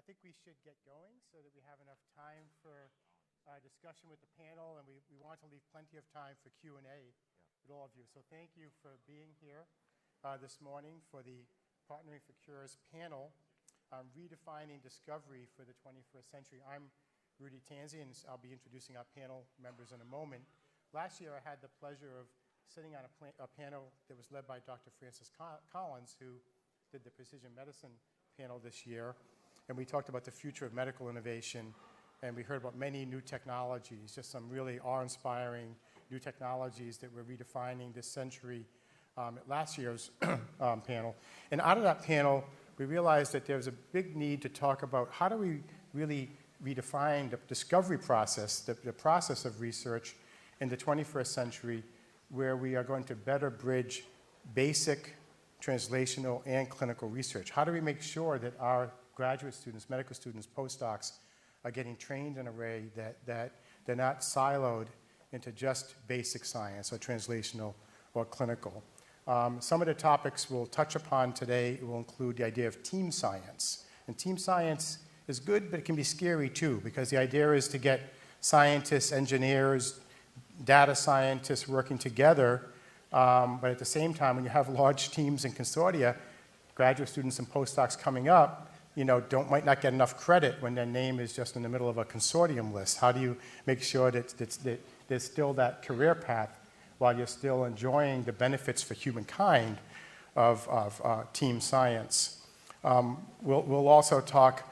I think we should get going so that we have enough time for discussion with the panel, and we want to leave plenty of time for Q&A with all of you. So thank you for being here this morning for the Partnering for Cures panel, Redefining Discovery for the 21st Century. I'm Rudy Tanzi, and I'll be introducing our panel members in a moment. Last year, I had the pleasure of sitting on a panel that was led by Dr. Francis Collins, who did the Precision Medicine panel this year. And we talked about the future of medical innovation, and we heard about many new technologies, just some really awe-inspiring new technologies that we're redefining this century at last year's panel. And out of that panel, we realized that there was a big need to talk about how do we really redefine the discovery process, the process of research in the 21st century, where we are going to better bridge basic, translational, and clinical research. How do we make sure that our graduate students, medical students, postdocs are getting trained in a way that they're not siloed into just basic science or translational or clinical? Some of the topics we'll touch upon today will include the idea of team science. And team science is good, but it can be scary too, because the idea is to get scientists, engineers, data scientists working together, but at the same time, when you have large teams and consortia, graduate students and postdocs coming up, might not get enough credit when their name is just in the middle of a consortium list. How do you make sure that there's still that career path while you're still enjoying the benefits for humankind of team science? We'll also talk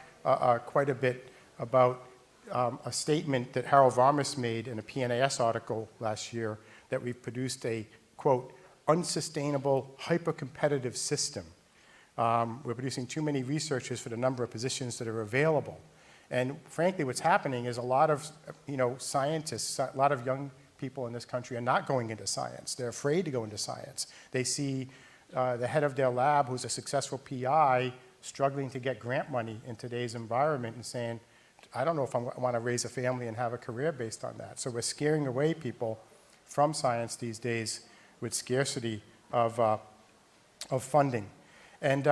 quite a bit about a statement that Harold Varmus made in a PNAS article last year, that we've produced a, quote, unsustainable, hyper-competitive system. We're producing too many researchers for the number of positions that are available. And frankly, what's happening is a lot of scientists, a lot of young people in this country are not going into science. They're afraid to go into science. They see the head of their lab, who's a successful PI, struggling to get grant money in today's environment and saying, I don't know if I want to raise a family and have a career based on that. So we're scaring away people from science these days with scarcity of funding. And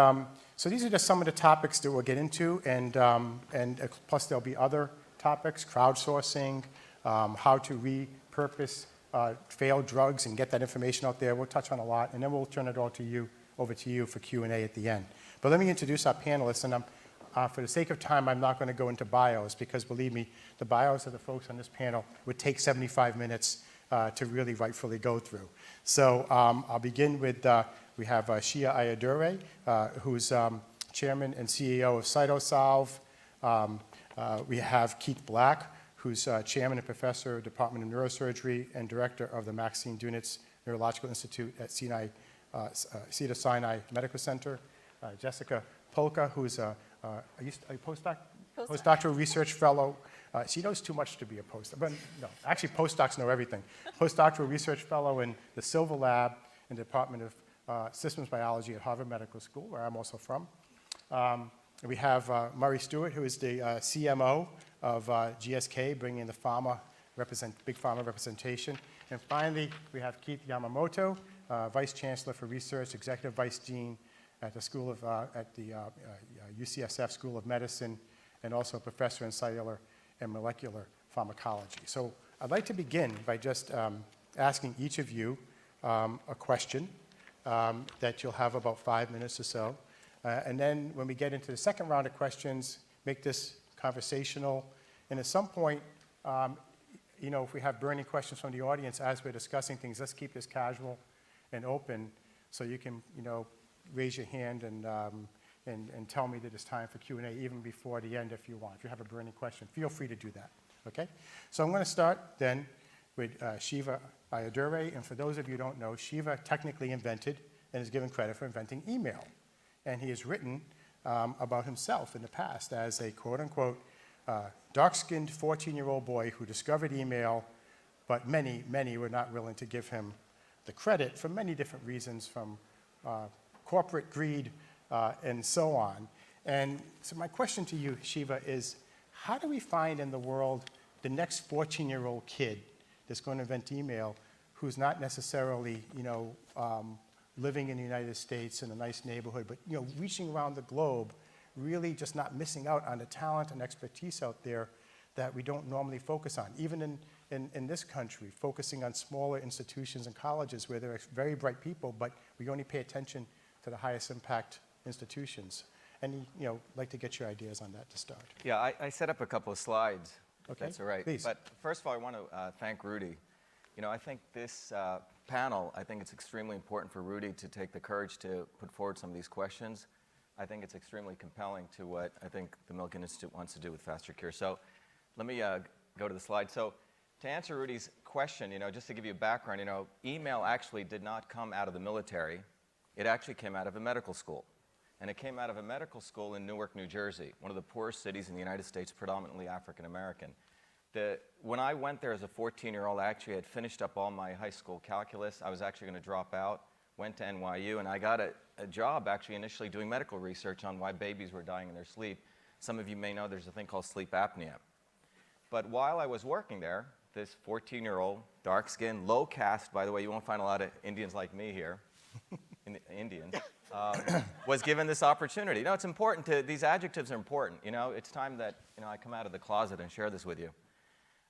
so these are just some of the topics that we'll get into, and plus there'll be other topics, crowdsourcing, how to repurpose failed drugs and get that information out there. We'll touch on a lot, and then we'll turn it all over to you for Q&A at the end. But let me introduce our panelists, and for the sake of time, I'm not going to go into bios, because believe me, the bios of the folks on this panel would take 75 minutes to really rightfully go through. So I'll begin with, we have Shia Ayyadurai, who's chairman and CEO of Cytosolve. We have Keith Black, who's chairman and professor of Department of Neurosurgery and director of the Maxine Dunitz Neurological Institute at Cedars-Sinai Medical Center. Jessica Polka, who's a postdoc? Postdoctoral research fellow. She knows too much to be a postdoc, but no, actually postdocs know everything. Postdoctoral research fellow in the Silver Lab in the Department of Systems Biology at Harvard Medical School, where I'm also from. We have Murray Stewart, who is the CMO of GSK, bringing in the big pharma representation. And finally, we have Keith Yamamoto, Vice Chancellor for Research, Executive Vice Dean at the UCSF School of Medicine, and also a professor in cellular and molecular pharmacology. So I'd like to begin by just asking each of you a question that you'll have about 5 minutes or so. And then when we get into the second round of questions, make this conversational. And at some point, if we have burning questions from the audience as we're discussing things, let's keep this casual and open so you can, raise your hand and tell me that it's time for Q&A even before the end if you want. If you have a burning question, feel free to do that, okay? So I'm going to start then with Shiva Ayyadurai. And for those of you who don't know, Shiva technically invented and is given credit for inventing email. And he has written about himself in the past as a quote-unquote dark-skinned 14-year-old boy who discovered email, but many, many were not willing to give him the credit for many different reasons, from corporate greed and so on. And so my question to you, Shiva, is how do we find in the world the next 14-year-old kid that's going to invent email who's not necessarily, living in the United States in a nice neighborhood, but reaching around the globe, really just not missing out on the talent and expertise out there that we don't normally focus on. Even in this country, focusing on smaller institutions and colleges where there are very bright people, but we only pay attention to the highest impact institutions. And like to get your ideas on that to start. Yeah, I set up a couple of slides, if Okay, that's all right. please. But first of all, I want to thank Rudy. I think this panel, I think it's extremely important for Rudy to take the courage to put forward some of these questions. I think it's extremely compelling to what I think the Milken Institute wants to do with faster cure. So let me go to the slide. So to answer Rudy's question, just to give you a background, email actually did not come out of the military. It actually came out of a medical school. And it came out of a medical school in Newark, New Jersey, one of the poorest cities in the United States, predominantly African American. When I went there as a 14-year-old, I actually had finished up all my high school calculus. I was actually going to drop out, went to NYU, and I got a job actually initially doing medical research on why babies were dying in their sleep. Some of you may know there's a thing called sleep apnea. But while I was working there, this 14-year-old, dark-skinned, low caste, by the way, you won't find a lot of Indians like me here, Indians, was given this opportunity. It's important these adjectives are important. It's time that I come out of the closet and share this with you.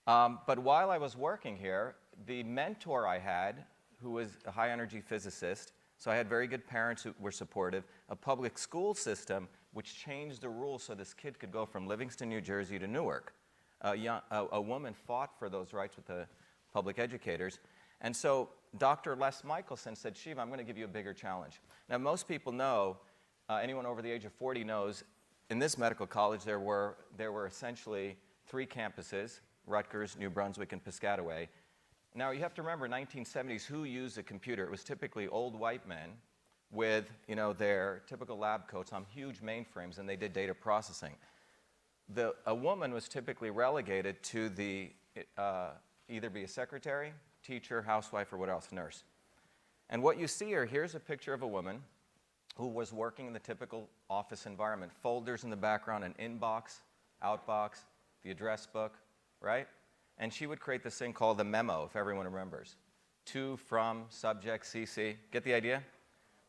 But while I was working here, the mentor I had, who was a high-energy physicist, so I had very good parents who were supportive, a public school system which changed the rules so this kid could go from Livingston, New Jersey to Newark. A woman fought for those rights with the public educators. And so Dr. Les Michelson said, Shiva, I'm going to give you a bigger challenge. Now, most people know, anyone over the age of 40 knows, in this medical college there were essentially 3 campuses, Rutgers, New Brunswick, and Piscataway. Now, you have to remember, 1970s, who used a computer? It was typically old white men with their typical lab coats on huge mainframes, and they did data processing. A woman was typically relegated to either be a secretary, teacher, housewife, or what else, nurse. And what you see here's a picture of a woman who was working in the typical office environment. Folders in the background, an inbox, outbox, the address book, right? And she would create this thing called the memo, if everyone remembers. To, from, subject, CC. Get the idea?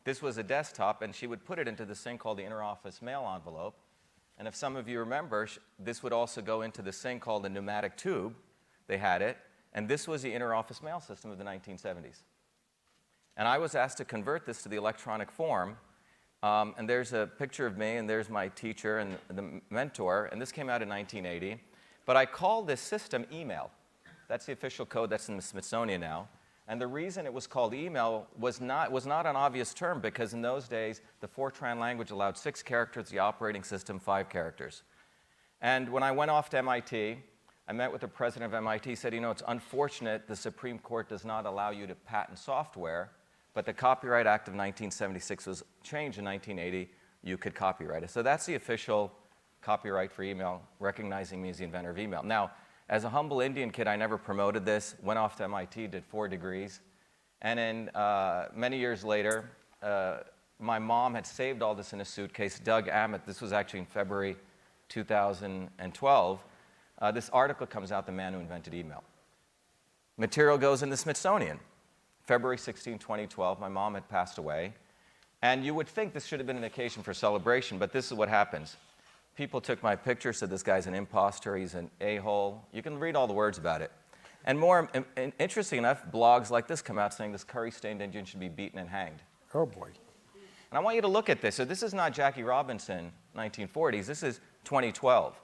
This was a desktop, and she would put it into this thing called the interoffice mail envelope. And if some of you remember, this would also go into this thing called the pneumatic tube. They had it. And this was the interoffice mail system of the 1970s. And I was asked to convert this to the electronic form. And there's a picture of me, and there's my teacher and the mentor. And this came out in 1980. But I called this system email. That's the official code that's in the Smithsonian now. And the reason it was called email was not an obvious term, because in those days, the Fortran language allowed 6 characters, the operating system 5 characters. And when I went off to MIT, I met with the president of MIT, said, it's unfortunate the Supreme Court does not allow you to patent software, but the Copyright Act of 1976 was changed in 1980, you could copyright it. So that's the official copyright for email, recognizing me as the inventor of email. Now, as a humble Indian kid, I never promoted this, went off to MIT, did 4 degrees. And then many years later, my mom had saved all this in a suitcase. Doug Ammett, this was actually in February 2012, this article comes out, The Man Who Invented Email. Material goes in the Smithsonian. February 16, 2012, my mom had passed away. And you would think this should have been an occasion for celebration, but this is what happens. People took my picture, said this guy's an imposter, he's an a-hole. You can read all the words about it. And more interesting enough, blogs like this come out saying this curry-stained Indian should be beaten and hanged. Oh, boy. And I want you to look at this. So this is not Jackie Robinson, 1940s. This is 2012,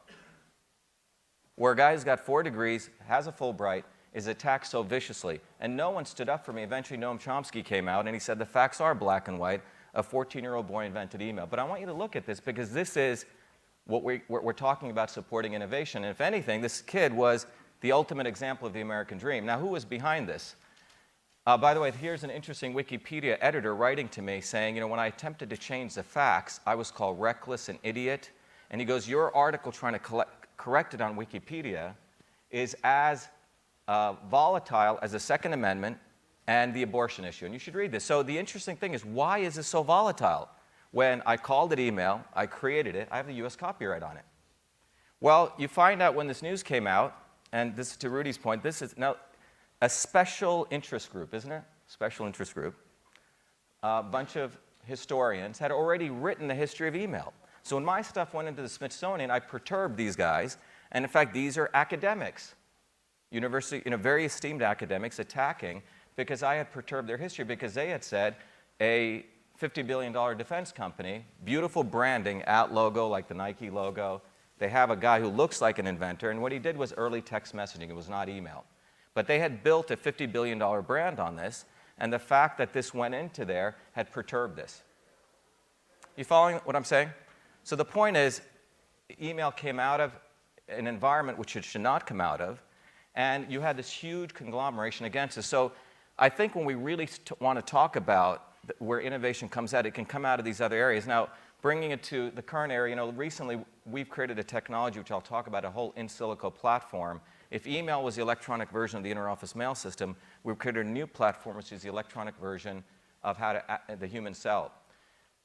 where a guy who's got 4 degrees, has a Fulbright, is attacked so viciously. And no one stood up for me. Eventually, Noam Chomsky came out, and he said the facts are black and white. A 14-year-old boy invented email. But I want you to look at this, because this is what we're talking about, supporting innovation. And if anything, this kid was the ultimate example of the American dream. Now, who was behind this? By the way, here's an interesting Wikipedia editor writing to me saying, when I attempted to change the facts, I was called reckless and idiot. And he goes, your article trying to correct it on Wikipedia is as volatile as the Second Amendment and the abortion issue. And you should read this. So the interesting thing is, why is this so volatile? When I called it email, I created it, I have the US copyright on it. Well, you find out when this news came out, and this is to Rudy's point, this is now a special interest group, isn't it? Special interest group. A bunch of historians had already written the history of email. So when my stuff went into the Smithsonian, I perturbed these guys. And in fact, these are academics, university, very esteemed academics attacking because I had perturbed their history because they had said a $50 billion defense company, beautiful branding, at logo like the Nike logo. They have a guy who looks like an inventor, and what he did was early text messaging. It was not email. But they had built a $50 billion brand on this, and the fact that this went into there had perturbed this. You following what I'm saying? So the point is, email came out of an environment which it should not come out of, and you had this huge conglomeration against us. So I think when we really want to talk about where innovation comes out, it can come out of these other areas. Now, bringing it to the current area, recently we've created a technology, which I'll talk about, a whole in silico platform. If email was the electronic version of the interoffice mail system, we've created a new platform, which is the electronic version of the human cell.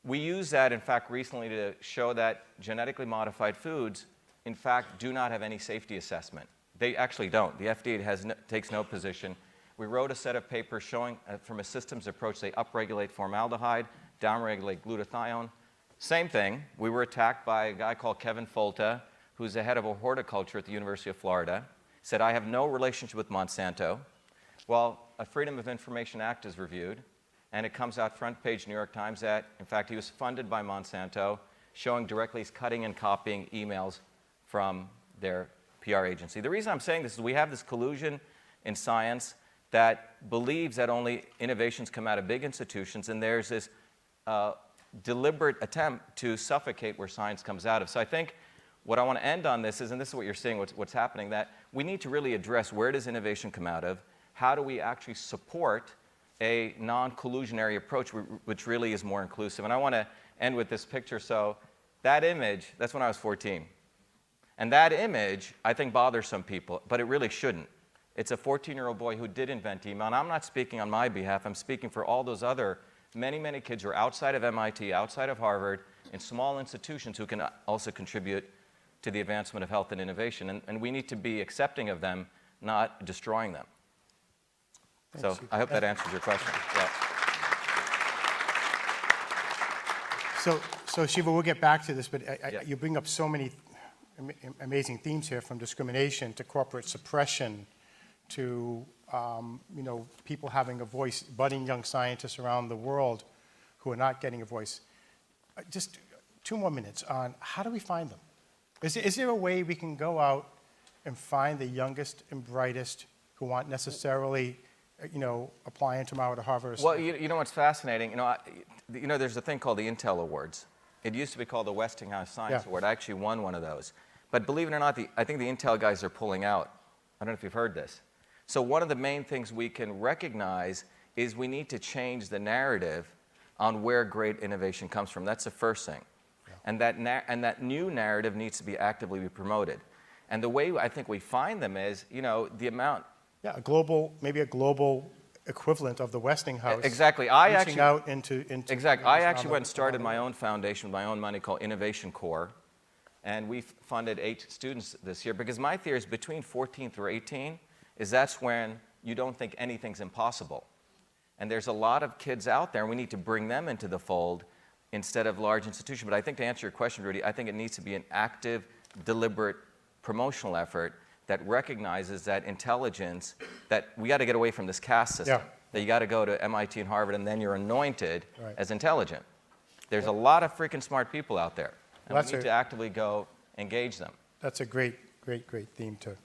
We use that, in fact, recently to show that genetically modified foods, in fact, do not have any safety assessment. They actually don't. The FDA takes no position. We wrote a set of papers showing, from a systems approach, they upregulate formaldehyde, downregulate glutathione. Same thing. We were attacked by a guy called Kevin Folta, who's the head of horticulture at the University of Florida. Said, I have no relationship with Monsanto. Well, a Freedom of Information Act is reviewed, and it comes out front page New York Times that, in fact, he was funded by Monsanto, showing directly he's cutting and copying emails from their PR agency. The reason I'm saying this is we have this collusion in science that believes that only innovations come out of big institutions, and there's this deliberate attempt to suffocate where science comes out of. So I think what I want to end on this is, and this is what you're seeing, what's happening, that we need to really address where does innovation come out of, how do we actually support a non-collusionary approach which really is more inclusive. And I want to end with this picture. So that image, that's when I was 14. And that image, I think, bothers some people, but it really shouldn't. It's a 14-year-old boy who did invent email, and I'm not speaking on my behalf. I'm speaking for all those other many, many kids who are outside of MIT, outside of Harvard, in small institutions who can also contribute to the advancement of health and innovation. And we need to be accepting of them, not destroying them. Thanks, so I hope that answers your question. Yeah. So Shiva, we'll get back to this, but Yeah. you bring up so many amazing themes here, from discrimination to corporate suppression to people having a voice, budding young scientists around the world who are not getting a voice. Just 2 more minutes on how do we find them? Is there a way we can go out and find the youngest and brightest who aren't necessarily applying tomorrow to Harvard? Well, you know what's fascinating? There's a thing called the Intel Awards. It used to be called the Westinghouse Science Award. I actually won one of those. But believe it or not, I think the Intel guys are pulling out. I don't know if you've heard this. So one of the main things we can recognize is we need to change the narrative on where great innovation comes from. That's the first thing. Yeah. And that new narrative needs to be actively promoted. And the way I think we find them is, the amount. Yeah, maybe a global equivalent of the Westinghouse. Exactly. Exactly. I actually went and started my own foundation with my own money called Innovation Corps. And we funded 8 students this year because my theory is between 14 through 18 is that's when you don't think anything's impossible. And there's a lot of kids out there, and we need to bring them into the fold instead of large institutions. But I think to answer your question, Rudy, I think it needs to be an active, deliberate promotional effort that recognizes that intelligence, that we got to get away from this caste system. Yeah. That you got to go to MIT and Harvard, and then you're anointed as intelligent. There's a lot of freaking smart people out there, and we need to actively go engage them. That's a great theme to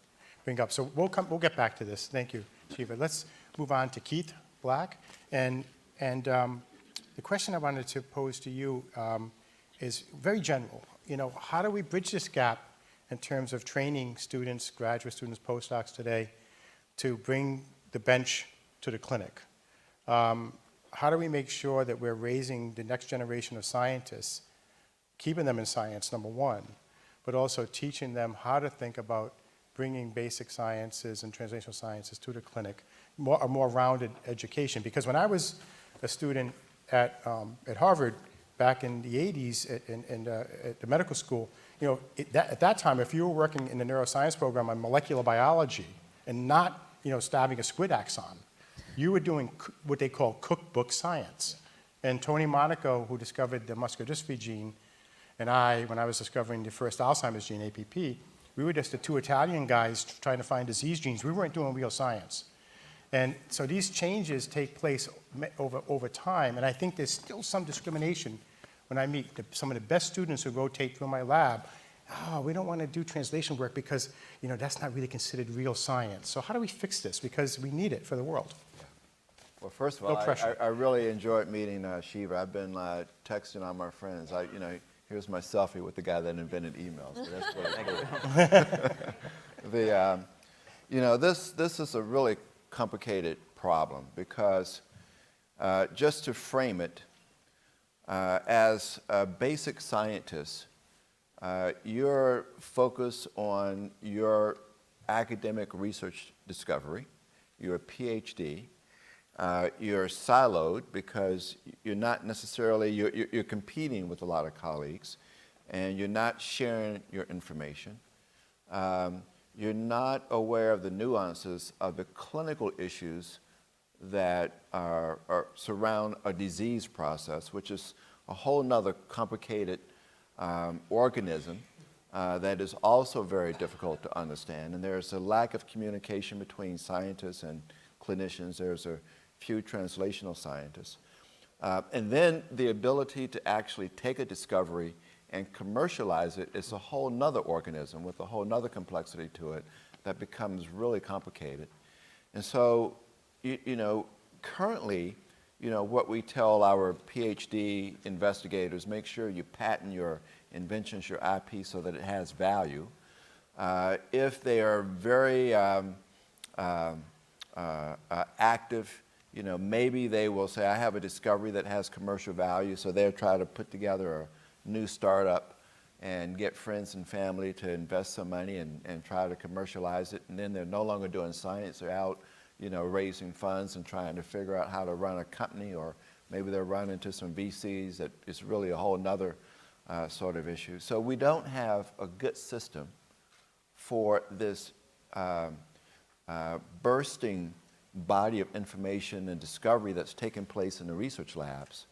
bring up. So we'll get back to this. Thank you, Shiva. Let's move on to Keith Black. And the question I wanted to pose to you is very general. How do we bridge this gap in terms of training students, graduate students, postdocs today, to bring the bench to the clinic? How do we make sure that we're raising the next generation of scientists, keeping them in science, number one, but also teaching them how to think about bringing basic sciences and translational sciences to the clinic, a more rounded education? Because when I was a student at Harvard back in the 80s at the medical school, at that time, if you were working in the neuroscience program on molecular biology and not, stabbing a squid axon, you were doing what they call cookbook science. And Tony Monaco, who discovered the muscular dystrophy gene, and when I was discovering the first Alzheimer's gene, APP, we were just the two Italian guys trying to find disease genes. We weren't doing real science. And so these changes take place over time, and I think there's still some discrimination when I meet some of the best students who rotate through my lab. Oh, we don't want to do translation work because, that's not really considered real science. So how do we fix this? Because we need it for the world. Well, first of all, I really enjoyed meeting Shiva. I've been texting all my friends. Here's my selfie with the guy that invented email. So that's really cool. This is a really complicated problem because just to frame it, as a basic scientist, you're focused on your academic research discovery, you're a PhD, you're siloed because you're not necessarily, you're competing with a lot of colleagues, and you're not sharing your information. You're not aware of the nuances of the clinical issues that surround a disease process, which is a whole nother complicated organism that is also very difficult to understand. And there's a lack of communication between scientists and clinicians. There's a few translational scientists. And then the ability to actually take a discovery and commercialize it is a whole nother organism with a whole nother complexity to it that becomes really complicated. And so, currently, what we tell our PhD investigators, make sure you patent your inventions, your IP, so that it has value. If they are very active, maybe they will say, I have a discovery that has commercial value, so they'll try to put together a new startup and get friends and family to invest some money and try to commercialize it, and then they're no longer doing science, they're out raising funds and trying to figure out how to run a company, or maybe they're running into some VCs that is really a whole nother sort of issue. So we don't have a good system for this bursting body of information and discovery that's taking place in the research labs,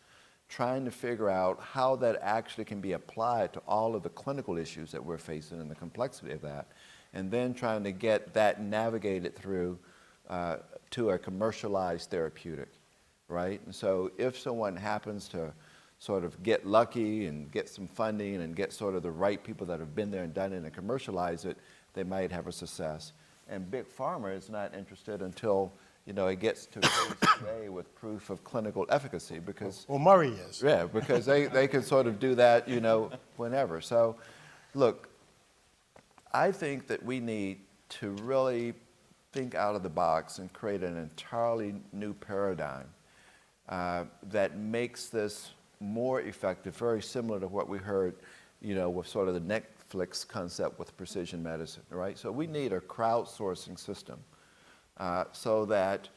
trying to figure out how that actually can be applied to all of the clinical issues that we're facing and the complexity of that, and then trying to get that navigated through to a commercialized therapeutic, right? And so if someone happens to sort of get lucky and get some funding and get sort of the right people that have been there and done it and commercialize it, they might have a success. And Big Pharma is not interested until it gets to phase 2A with proof of clinical efficacy, because... Well, Murray is. Yeah, because they can sort of do that, whenever. So, look, I think that we need to really think out of the box and create an entirely new paradigm that makes this more effective, very similar to what we heard, with sort of the Netflix concept with precision medicine, right? So we need a crowdsourcing system so that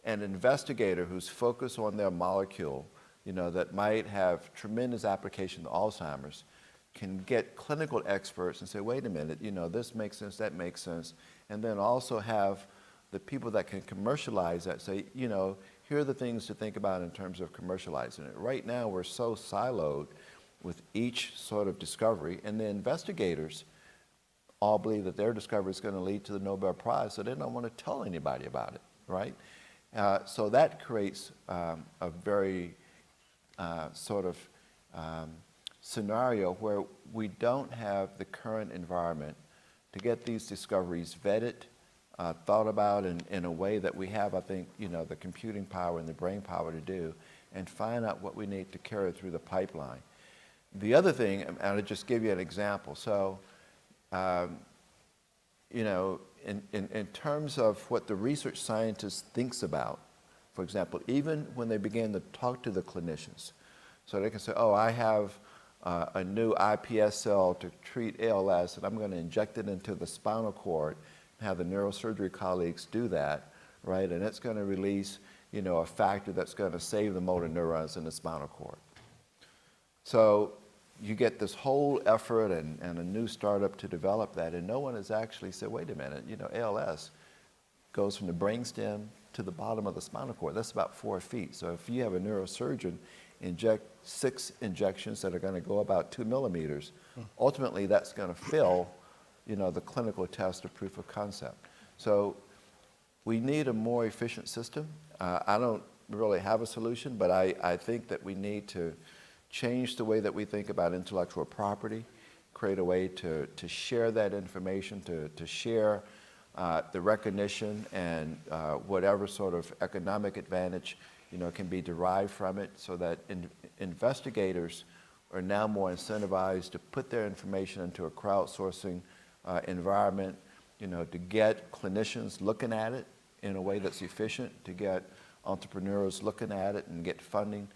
an investigator who's focused on their molecule, that might have tremendous application to Alzheimer's, can get clinical experts and say, wait a minute, this makes sense, that makes sense, and then also have the people that can commercialize that say, here are the things to think about in terms of commercializing it. Right now, we're so siloed with each sort of discovery, and the investigators all believe that their discovery is going to lead to the Nobel Prize, so they don't want to tell anybody about it, right? So that creates a very sort of scenario where we don't have the current environment to get these discoveries vetted, thought about in a way that we have, I think, the computing power and the brain power to do, and find out what we need to carry through the pipeline. The other thing, and I'll just give you an example. So, in terms of what the research scientist thinks about, for example, even when they begin to talk to the clinicians, so they can say, oh, I have a new iPS cell to treat ALS, and I'm going to inject it into the spinal cord, and have the neurosurgery colleagues do that, right? And it's going to release, a factor that's going to save the motor neurons in the spinal cord. So you get this whole effort and a new startup to develop that, and no one has actually said, wait a minute, ALS goes from the brainstem to the bottom of the spinal cord. That's about 4 feet. So if you have a neurosurgeon inject 6 injections that are going to go about 2 millimeters. Ultimately, that's going to fill, the clinical test of proof of concept. So we need a more efficient system. I don't really have a solution, but I think that we need to change the way that we think about intellectual property, create a way to share that information, to share the recognition and whatever sort of economic advantage can be derived from it, so that investigators are now more incentivized to put their information into a crowdsourcing environment, to get clinicians looking at it in a way that's efficient, to get entrepreneurs looking at it and get funding,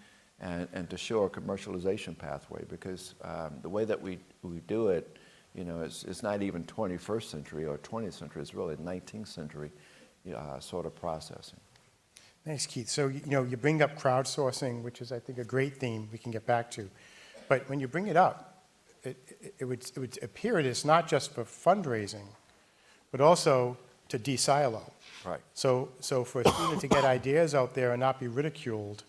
and to show a commercialization pathway, because the way that we do it, it's not even 21st century or 20th century, it's really 19th century sort of processing. Thanks, Keith. So, you bring up crowdsourcing, which is, I think, a great theme we can get back to. But when you bring it up, it would appear that it's not just for fundraising, but also to de-silo. Right. So for a student to get ideas out there and not be ridiculed,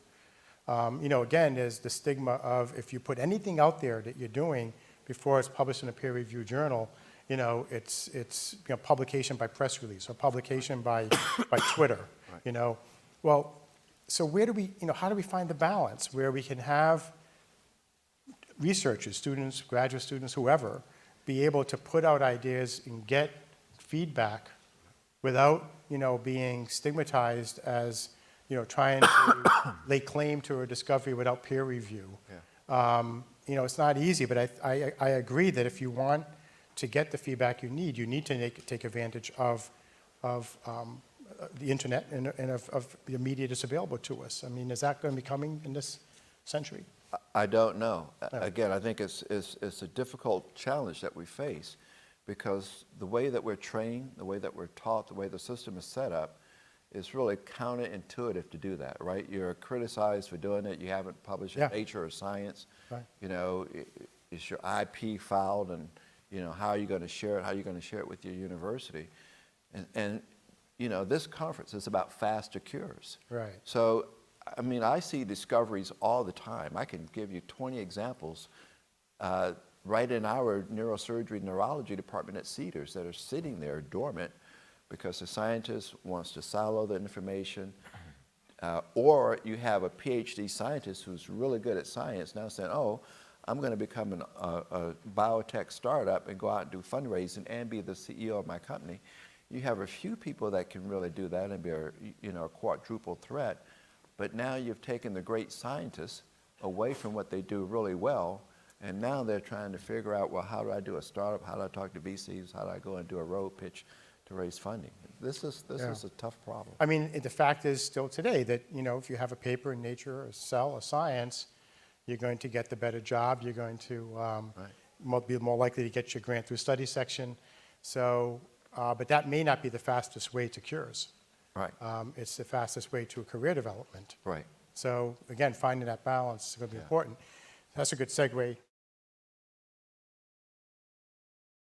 again, there's the stigma of if you put anything out there that you're doing before it's published in a peer-reviewed journal, it's publication by press release or publication by Twitter. Right. Well, so where do we, how do we find the balance where we can have researchers, students, graduate students, whoever, be able to put out ideas and get feedback without, being stigmatized as, trying to lay claim to a discovery without peer review. Yeah. It's not easy, but I agree that if you want to get the feedback you need to take advantage of the internet and of the media that's available to us. I mean, is that going to be coming in this century? I don't know. Again, I think it's a difficult challenge that we face, because the way that we're trained, the way that we're taught, the way the system is set up, is really counterintuitive to do that, right? You're criticized for doing it. You haven't published in Nature or Science. Right. Is your IP filed, and how are you going to share it? How are you going to share it with your university? And this conference is about faster cures. Right. So, I mean, I see discoveries all the time. I can give you 20 examples right in our neurosurgery neurology department at Cedars that are sitting there dormant because the scientist wants to silo the information, or you have a PhD scientist who's really good at science now saying, oh, I'm going to become a biotech startup and go out and do fundraising and be the CEO of my company. You have a few people that can really do that and be a quadruple threat, but now you've taken the great scientists away from what they do really well, and now they're trying to figure out, well, how do I do a startup? How do I talk to VCs? How do I go and do a road pitch to raise funding? This is a tough problem. I mean, the fact is still today that, if you have a paper in Nature or Cell or Science, you're going to get the better job. You're going to be more likely to get your grant through study section. So, but that may not be the fastest way to cures. Right. It's the fastest way to a career development. Right. So again, finding that balance is going to be important. That's a good segue